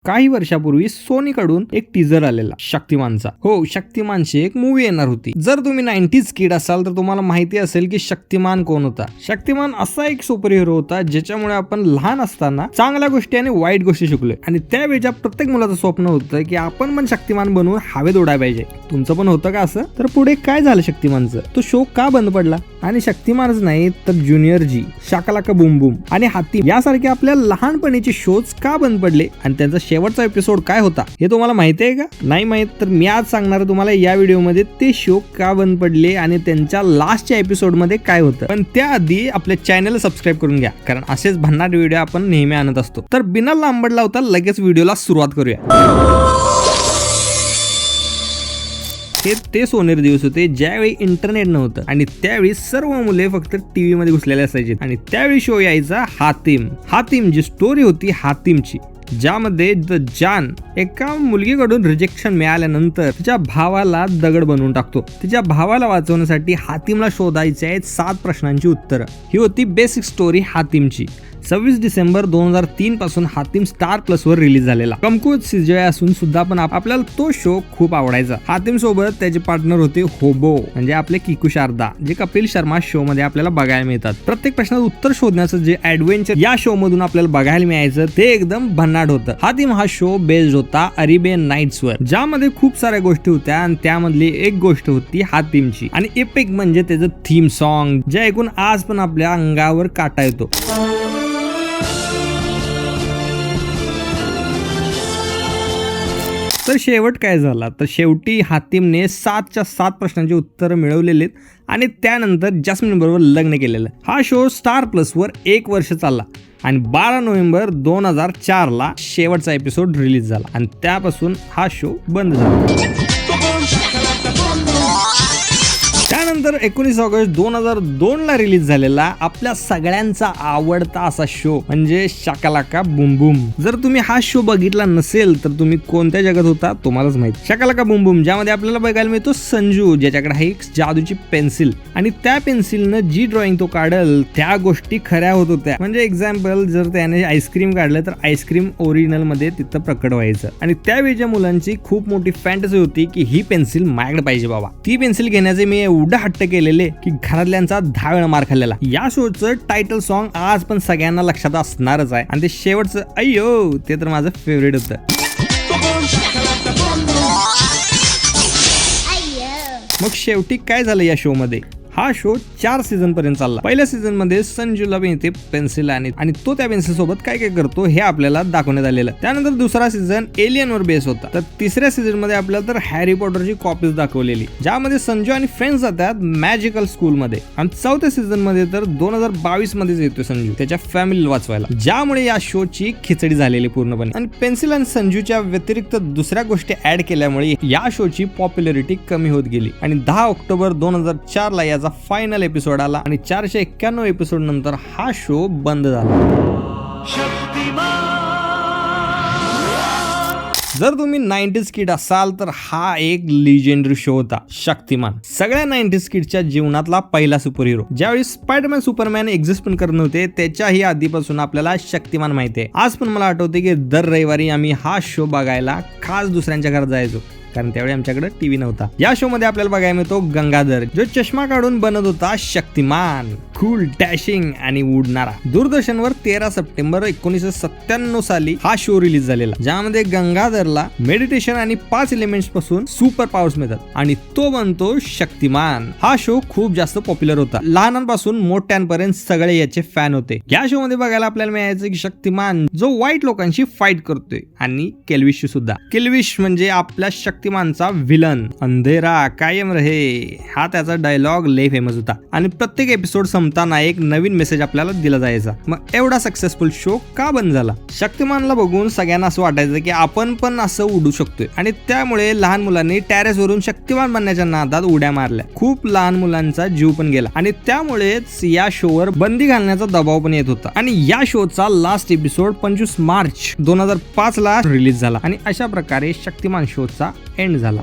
काही वर्षापूर्वी सोनीकडून एक टीजर आलेला शक्तिमानचा. हो, शक्तिमानची एक मूवी येणार होती. जर तुम्ही 90s किड असाल तर तुम्हाला माहिती असेल की शक्तिमान कोण होता. शक्तिमान असा एक सुपर हिरो होता ज्याच्यामुळे आपण लहान असताना चांगल्या गोष्टी आणि वाईट गोष्टी शिकलोय. आणि त्यावेळेच्या प्रत्येक मुलाचं स्वप्न होतं की आपण पण शक्तिमान बनवून हवेत उडायला पाहिजे. तुमचं पण होतं का असं? तर पुढे काय झालं शक्तिमानचं? तो शो का बंद पडला? आणि शक्तिमानच नाही तर ज्युनियर जी, शाकालाका बूम बूम आणि हाती यासारखे आपल्या लहानपणीचे शोज का बंद पडले आणि त्यांचा शेवटचा एपिसोड काय होता हे तुम्हाला माहिती आहे का? नाही माहित तर मी आज सांगणार तुम्हाला या व्हिडिओमध्ये ते शो का बंद पडले आणि त्यांच्या लास्टच्या एपिसोड मध्ये काय होतं. पण त्याआधी आपल्या चॅनलला सबस्क्राईब करून घ्या, कारण असेच भन्नाट व्हिडिओ आपण नेहमी आणत असतो. तर बिना लांबड लावता लगेच व्हिडिओला सुरुवात करूया. ते सोनेरी दिवस होते ज्यावेळी इंटरनेट नव्हतं आणि त्यावेळी सर्व मुले फक्त टीव्ही मध्ये घुसलेले असायचे. आणि त्यावेळी शो यायचा हातिम जी स्टोरी होती हातिमची, ज्यामध्ये द जान एका मुलगीकडून रिजेक्शन मिळाल्यानंतर तिच्या भावाला दगड बनवून टाकतो. तिच्या भावाला वाचवण्यासाठी हातिमला शोधायचे आहेत 7 प्रश्नांची उत्तरं. ही होती बेसिक स्टोरी हातिमची. 26 डिसेंबर 2003 पासून हातिम स्टार प्लस वर रिलीज झालेला. कमकुवत सीजे असून सुद्धा पण आपल्याला तो शो खूप आवडायचा. हातिम सोबत त्याचे पार्टनर होते होबो म्हणजे आपले किकू शारदा, जे कपिल शर्मा शो मध्ये आपल्याला बघायला मिळतात. प्रत्येक प्रश्नाचं उत्तर शोधण्याचं जे ऍडव्हेंचर या शो मधून आपल्याला बघायला मिळायचं ते एकदम भन्नाट होतं. हातिम हा शो बेस्ड होता अरेबियन नाईट्स वर, ज्यामध्ये खूप साऱ्या गोष्टी होत्या आणि त्यामधली एक गोष्ट होती हातिमची. आणि एपिक म्हणजे त्याचं थीम सॉन्ग, जे ऐकून आज पण आपल्या अंगावर काटा येतो. तर शेवट काय झाला? तर शेवटी हातिमने 7च्या 7 प्रश्नांची उत्तरं मिळवलेली आणि त्यानंतर जास्मिन बरोबर लग्न केलेलं. हा शो स्टार प्लस वर 1 वर्ष चालला आणि 12 नोव्हेंबर 2004 ला शेवटचा एपिसोड रिलीज झाला आणि त्यापासून हा शो बंद झाला. त्यानंतर 19 ऑगस्ट 2002 ला रिलीज झालेला आपल्या सगळ्यांचा आवडता असा शो म्हणजे शाकालाका बूम बूम. जर तुम्ही हा शो बघितला नसेल तर तुम्ही कोणत्या जगात होता तुम्हालाच माहित. शाकालाका बूम बूम ज्यामध्ये आपल्याला बघायला मिळतो संजू, ज्याच्याकडे आहे एक जादूची पेन्सिल आणि त्या पेन्सिलनं जी ड्रॉइंग तो काढल त्या गोष्टी खऱ्या होत होत्या. म्हणजे एक्झाम्पल, जर त्याने आईस्क्रीम काढलं तर आईस्क्रीम ओरिजिनल मध्ये तिथं प्रकट व्हायचं. आणि त्यावेळेच्या मुलांची खूप मोठी फॅन्टसी होती की ही पेन्सिल माझ्याकडे पाहिजे बाबा. ती पेन्सिल घेण्याचे मी एवढं हट्ट केलेले की घरातल्यांचा 10 वेळा मार खाल्लेला. या शोचं टायटल सॉन्ग आज पण सगळ्यांना लक्षात असणारच आहे आणि ते शेवटचं अय्यो ते तर माझं फेवरेट होतं. मग शेवटी काय झालं या शो मध्ये? हा शो 4 सीझन पर्यंत चालला. पहिल्या सीझन मध्ये संजूला मिळते पेन्सिल आणि तो त्या पेन्सिल सोबत काय काय करतो हे आपल्याला दाखवण्यात आलेलं. त्यानंतर दुसरा सीझन एलियन वर बेस होता. तर तिसऱ्या सीझन मध्ये आपल्याला तर हॅरी पॉटरची कॉपीज दाखवलेली, ज्यामध्ये संजू आणि फ्रेंड्स जातात मॅजिकल स्कूल मध्ये. आणि चौथ्या सीझन मध्ये तर 2022 मध्येच येतो संजू त्याच्या फॅमिलीला वाचवायला, ज्यामुळे या शोची खिचडी झालेली पूर्णपणे. आणि पेन्सिल आणि संजूच्या व्यतिरिक्त दुसऱ्या गोष्टी ऍड केल्यामुळे या शोची पॉप्युलरिटी कमी होत गेली. आणि 10 ऑक्टोबर 2004 ला याचा फायनल एपिसोड आला आणि 491 एपिसोड नंतर हा शो बंद झाला. जर तुम्ही 90s किड असाल तर हा एक लिजेंडरी शो होता शक्तिमान. सगळ्या 90s किडच्या जीवनातला पहिला सुपर हिरो. ज्यावेळी स्पायडरमॅन सुपरमॅन एक्झिस्ट पण करत नव्हते त्याच्याही आधीपासून आपल्याला शक्तिमान माहिती आहे. आज पण मला आठवते की दर रविवारी आम्ही हा शो बघायला खास दुसऱ्यांच्या घरात जायचो, कारण त्यावेळी आमच्याकडे टीव्ही नव्हता. या शो मध्ये आपल्याला बघायला मिळतो गंगाधर, जो चष्मा काढून बनत होता शक्तिमान, कूल, डॅशिंग आणि उडणारा. दूरदर्शनवर 13 सप्टेंबर 1997 साली हा शो रिलीज झालेला, ज्यामध्ये गंगाधरला मेडिटेशन आणि 5 एलिमेंट्स पासून सुपर पॉवर्स मिळतात आणि तो बनतो शक्तिमान. हा शो खूप जास्त पॉप्युलर होता. लहानांपासून मोठ्यांपर्यंत सगळे याचे फॅन होते. या शो मध्ये बघायला आपल्याला मिळायचं की शक्तिमान जो वाईट लोकांशी फाईट करतोय आणि केल्विश सुद्धा. केल्विश म्हणजे आपल्या शक्तिमानचा विलन. अंधेरा कायम रहे हा त्याचा डायलॉग लय फेमस होता आणि प्रत्येक एपिसोड संपताना एक नवीन मेसेज आपल्याला दिला जायचा. मग एवढा सक्सेसफुल शो का बंद झाला? शक्तिमानला बघून सगळ्यांना असं वाटायचं की आपण पण असं उडू शकतोय आणि त्यामुळे लहान मुलांनी टेरेस वरून शक्तिमान बनण्याच्या नादात उड्या मारल्या. खूप लहान मुलांचा जीव पण गेला आणि त्यामुळेच या शोवर बंदी घालण्याचा दबाव पण येत होता. आणि या शोचा लास्ट एपिसोड 25 मार्च 2005 ला रिलीज झाला आणि अशा प्रकारे शक्तिमान शोचा एंड झाला.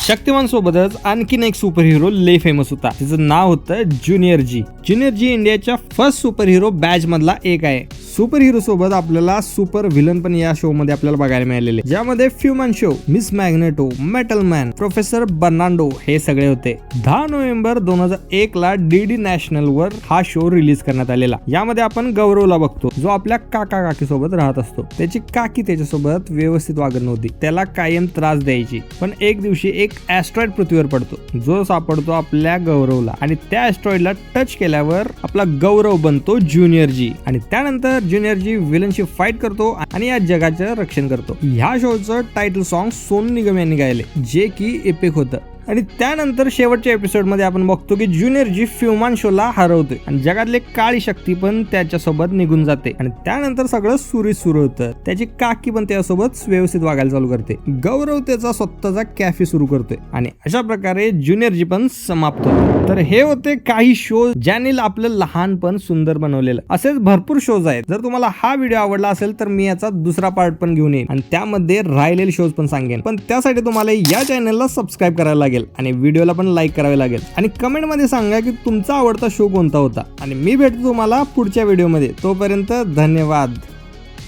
शक्तिमान सोबतच आणखीन एक सुपर हिरो लय फेमस होता, त्याचं नाव होतं ज्युनियर जी. ज्युनियर जी इंडियाच्या फर्स्ट सुपर हिरो बॅच मधला एक आहे. सुपर हिरो सोबत आपल्याला सुपर विलन पण या शो मध्ये आपल्याला बघायला मिळालेले, ज्यामध्ये फ्युमन शो, miss Magneto, metal man, professor Bernardo हे सगळे होते. 10 नोव्हेंबर 2001 ला डीडी नॅशनल वर हा शो रिलीज करण्यात आलेला. यामध्ये आपण गौरवला बघतो, जो आपल्या काका काकी सोबत राहत असतो. त्याची काकी त्याच्यासोबत व्यवस्थित वागत नव्हती, त्याला कायम त्रास द्यायची. पण एक दिवशी एक ऍस्ट्रॉइड पृथ्वीवर पडतो, जो सापडतो आपल्या गौरवला, आणि त्या ऍस्ट्रॉइडला टच केल्यावर आपला गौरव बनतो ज्युनियर जी. आणि त्यानंतर ज्युनियर जी विलनशी फाईट करतो आणि या जगाचं रक्षण करतो. ह्या शोचं टायटल सॉन्ग सोनू निगम यांनी गायले, जे की एपिक होतं. आणि त्यानंतर शेवटच्या एपिसोड मध्ये आपण बघतो की ज्युनियर जी फ्युमान शोला हरवतोय आणि जगातले काळी शक्ती पण त्याच्यासोबत निघून जाते. आणि त्यानंतर सगळं सुरू होतं. त्याची काकी पण त्यासोबत व्यवस्थित वागायला चालू करते. गौरव त्याचा स्वतःचा कॅफे सुरू करतोय आणि अशा प्रकारे ज्युनियर जी पण समाप्त होतो. तर हे होते काही शो ज्यांनी आपलं लहानपण सुंदर बनवलेलं. असेच भरपूर शोज आहेत. जर तुम्हाला हा व्हिडिओ आवडला असेल तर मी याचा दुसरा पार्ट पण घेऊन येईन आणि त्यामध्ये राहिलेले शोज पण सांगेन. पण त्यासाठी तुम्हाला या चॅनलला सबस्क्राईब करायला लागेल आणि व्हिडिओला पण लाईक करावे लागेल. आणि कमेंट मध्ये सांगा की तुमचा आवडता शो कोणता होता. आणि मी भेटतो तुम्हाला पुढच्या व्हिडिओमध्ये. तोपर्यंत धन्यवाद.